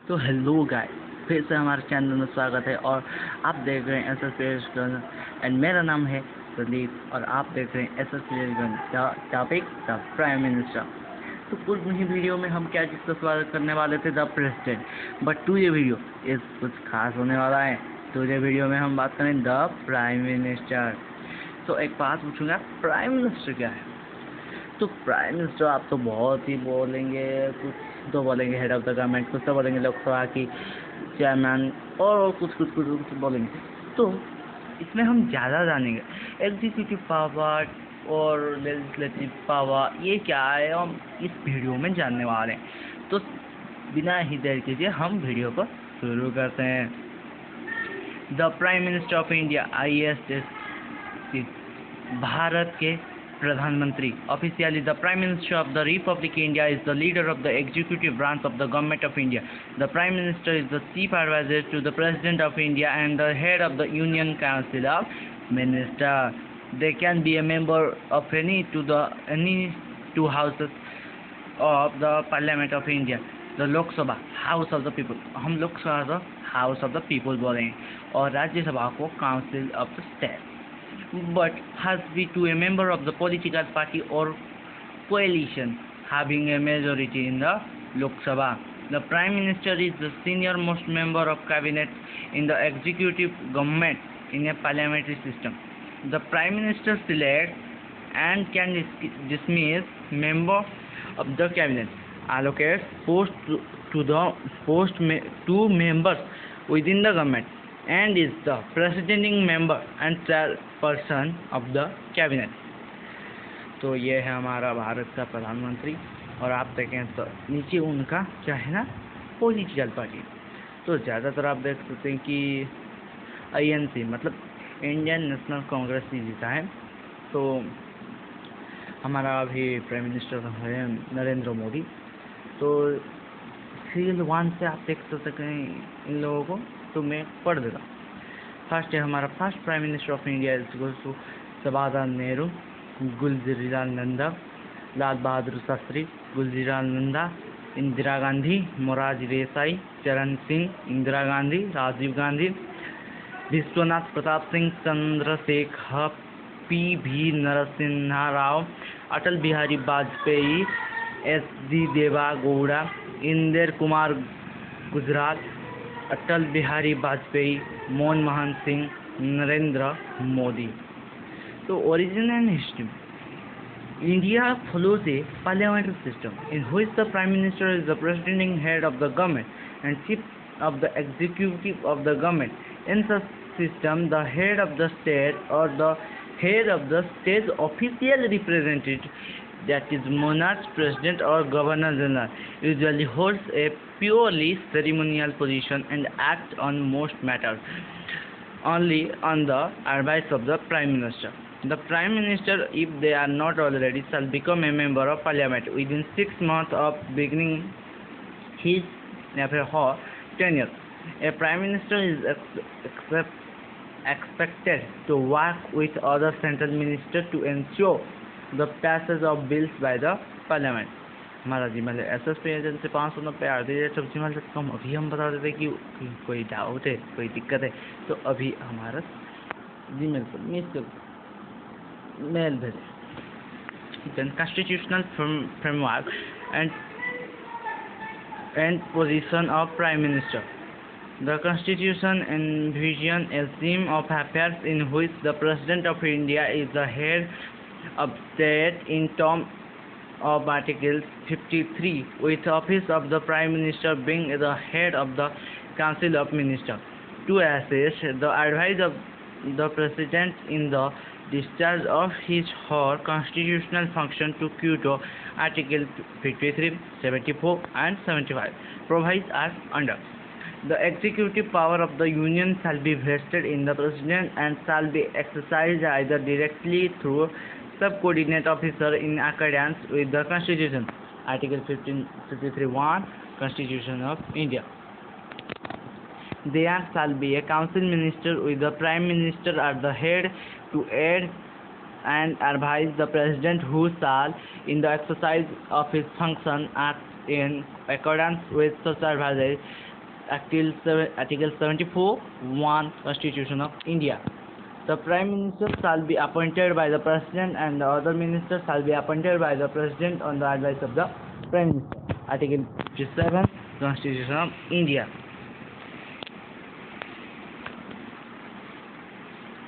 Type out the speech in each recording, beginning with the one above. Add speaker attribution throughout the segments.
Speaker 1: तो hello guys, फिर से हमारे चैनल में स्वागत है और आप देख रहे हैं एस एस गन एंड मेरा नाम है प्रदीप और आप देख रहे हैं S S gun topic the Prime minister. तो पूर्व ही वीडियो में हम क्या डिस्कस करने वाले थे, द प्रेसिडेंट, बट टू ये वीडियो इस कुछ खास होने वाला है। तो ये वीडियो में हम बात करें द प्राइम मिनिस्टर। तो एक बात पूछूंगा, प्राइम मिनिस्टर क्या है? तो प्राइम मिनिस्टर आप तो बहुत ही बोलेंगे, कुछ तो बोलेंगे हेड ऑफ द गवर्नमेंट, कुछ तो बोलेंगे लोकसभा की चेयरमैन और कुछ बोलेंगे। तो इसमें हम ज़्यादा जानेंगे एग्जीक्यूटिव पावर और लेजिस्लेटिव पावर ये क्या है, हम इस वीडियो में जानने वाले हैं। तो बिना ही देर कीजिए हम वीडियो को शुरू करते हैं। The Prime minister of India IAS Bharat के प्रधानमंत्री। Officially the Prime minister of the Republic India is the leader of the executive branch of the government of India. The Prime Minister is the chief adviser to the President of India and the head of the Union Council of Minister. They can be a member of any two houses of the Parliament of India. The Lok Sabha house of the people, हम Lok Sabha the house of the people बोलेंगे, और राज्यसभा को council of the state, but has be to a member of the political party or coalition having a majority in the Lok Sabha. The Prime Minister is the senior most member of cabinet in the executive government in a parliamentary system. The Prime Minister selects and can dismiss member of the cabinet, allocates post to the to members within the government, and is the presiding member and chairperson of the cabinet. तो ये है हमारा भारत का प्रधानमंत्री, और आप देखें तो नीचे उनका क्या है ना, पॉलिटिकल पार्टी। तो ज़्यादातर आप देख सकते हैं कि INC मतलब इंडियन नेशनल कांग्रेस ही जीता है। तो हमारा अभी प्राइम मिनिस्टर है नरेंद्र मोदी। तो सीरियल 1 से आप देख सकते हैं इन लोगों को, तो मैं पढ़ देता हूँ। फर्स्ट है हमारा first prime minister of India Jawaharlal Nehru, Gulzarilal Nanda, Lal Bahadur Shastri, Gulzarilal Nanda, Indira Gandhi, Morarji Desai, Charan Singh, Indira Gandhi, Rajiv Gandhi, Vishwanath Pratap Singh, Chandrashekhar, PV Narasimha Rao, Atal Bihari Vajpayee, SD Deve Gowda, Indira Kumar Gujral, Atal Bihari Vajpayee, Manmohan Singh, Narendra Modi. तो origin and history. India follows a parliamentary system in which the Prime Minister is the presiding head of the government and chief of the executive of the government. In such system, the head of the state or the head of the state official representative, that is monarch, president or governor general, usually holds a purely ceremonial position and acts on most matters only on the advice of the Prime Minister. The Prime Minister, if they are not already, shall become a member of Parliament within 6 months of beginning his or her tenure. A Prime Minister is expected to work with other central ministers to ensure the passage of bills by the Parliament. हमारा Gmail SSP agency 590 RD gmail.com। अभी हम बता देते कि कोई doubt है, कोई दिक्कत है, तो अभी हमारा जीमेल पर मिस मेल भेजें। Then constitutional framework and position of Prime Minister. The Constitution envisions a scheme of affairs in which the President of India is the head of state in terms of Article 53, with office of the Prime Minister being the head of the Council of Ministers, to assist the advice of the President in the discharge of his or her constitutional function to Kyoto. Article 53, 74 and 75 provides as under. The executive power of the Union shall be vested in the President and shall be exercised either directly through subordinate officer in accordance with the Constitution. Article 53(1) Constitution of India. There shall be a council minister with the Prime Minister at the head to aid and advise the President, who shall, in the exercise of his function, act in accordance with such advisory Article 74 1 Constitution of India. The Prime Minister shall be appointed by the President and the other ministers shall be appointed by the President on the advice of the Prime Minister. Article 57 Constitution of India.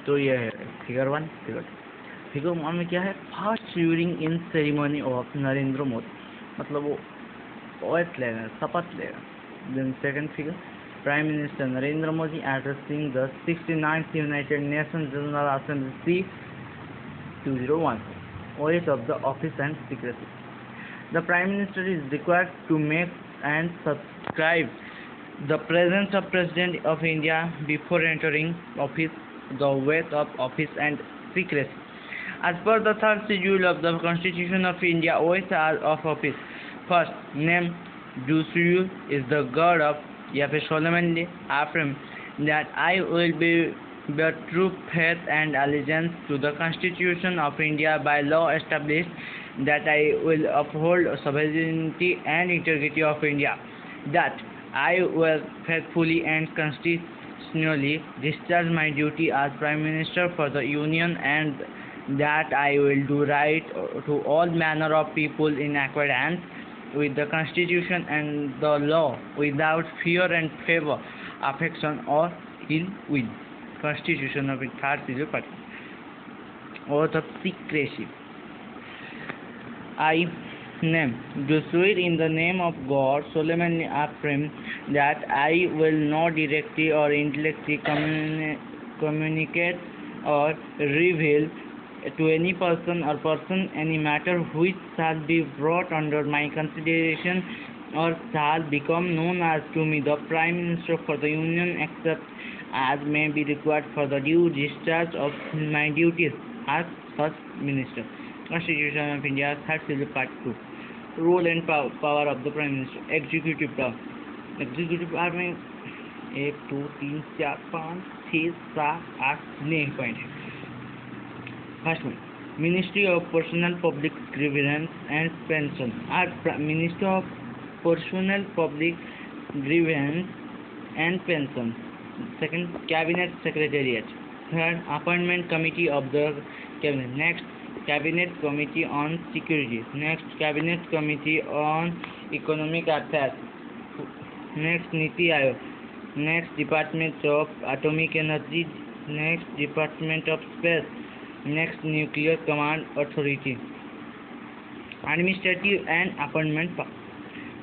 Speaker 1: तो ये है figure 1 figure 1 में क्या है, first during in ceremony of Narendra Modi, मतलब वो oath लेगा, शपथ लेगा. Then second figure, Prime Minister Narendra Modi addressing the 69th United Nations General Assembly 2001, oath of the office and secrecy. The Prime Minister is required to make and subscribe the presence of President of India before entering office, the oath of office and secrecy. As per the third schedule of the Constitution of India, oath of office. First, name do you is the God of या फिर solemnly affirm that I will bear true faith and allegiance to the Constitution of India by law established, that I will uphold sovereignty and integrity of India, that I will faithfully and constitutionally discharge my duty as Prime Minister for the Union, and that I will do right to all manner of people in accordance with the Constitution and the law, without fear and favor, affection or ill will. Constitution of the third schedule part. Oath of secrecy. I name do swear in the name of God, solemnly affirm that I will not directly or indirectly communicate or reveal to any person or person any matter which shall be brought under my consideration or shall become known as to me, the Prime Minister for the Union, except as may be required for the due discharge of my duties as First Minister. Constitution of India, third schedule, part 2. Role and power of the Prime Minister. Executive power. Executive power में 1 2 3 4 5 6 7 8 9 point है. First one, Ministry of Personal Public Grievance and Pension. Ministry of Personal Public Grievance and Pension. Second, Cabinet Secretariat. Third, Appointment Committee of the Cabinet. Next, Cabinet Committee on Security. Next, Cabinet Committee on Economic Affairs. Next, Niti Aayog. Next, Department of Atomic Energy. Next, Department of Space. Next, Nuclear Command Authority. Administrative and appointment power.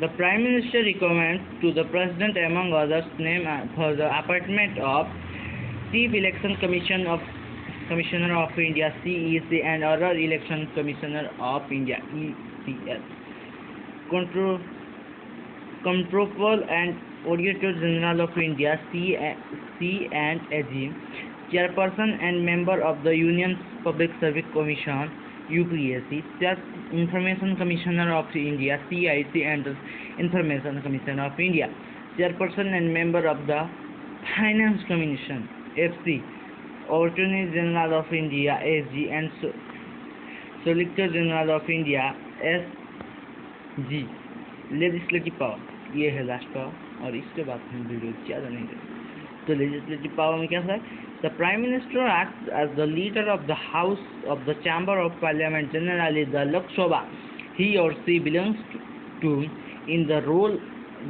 Speaker 1: The Prime Minister recommends to the President, among others, name for the appointment of Chief Election Commissioner of India (CEC) and other Election Commissioner of India (ECS). Comptroller and Auditor General of India (C&AG). Chairperson and member of the Union Public Service Commission (UPSC), Information Commissioner of India (CIC) and the Information Commissioner of India, Chairperson and member of the Finance Commission (FC), Attorney General of India (AG) and Solicitor General of India (SG). Legislative power, ये है last power और इसके बाद हम video ज़्यादा नहीं करेंगे. तो लेजिस्लेटिव पावर में क्या है? The Prime Minister acts as the leader of the House of the Chamber of Parliament, generally the Lok Sabha he or she belongs to. In the role,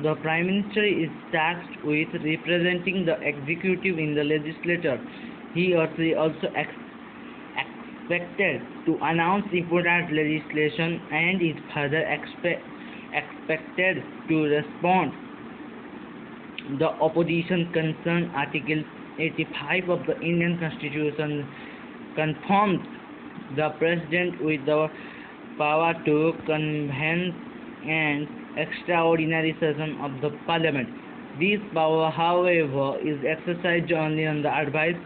Speaker 1: the Prime Minister is tasked with representing the executive in the legislature. He or she also expected to announce important legislation and is further expected to respond the opposition concern. Article 85 of the Indian Constitution confirms the President with the power to convene an extraordinary session of the Parliament. This power, however, is exercised only on the advice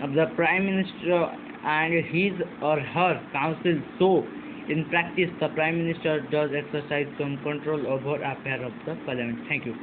Speaker 1: of the Prime Minister and his or her council. So, in practice, the Prime Minister does exercise some control over affairs of the Parliament. Thank you.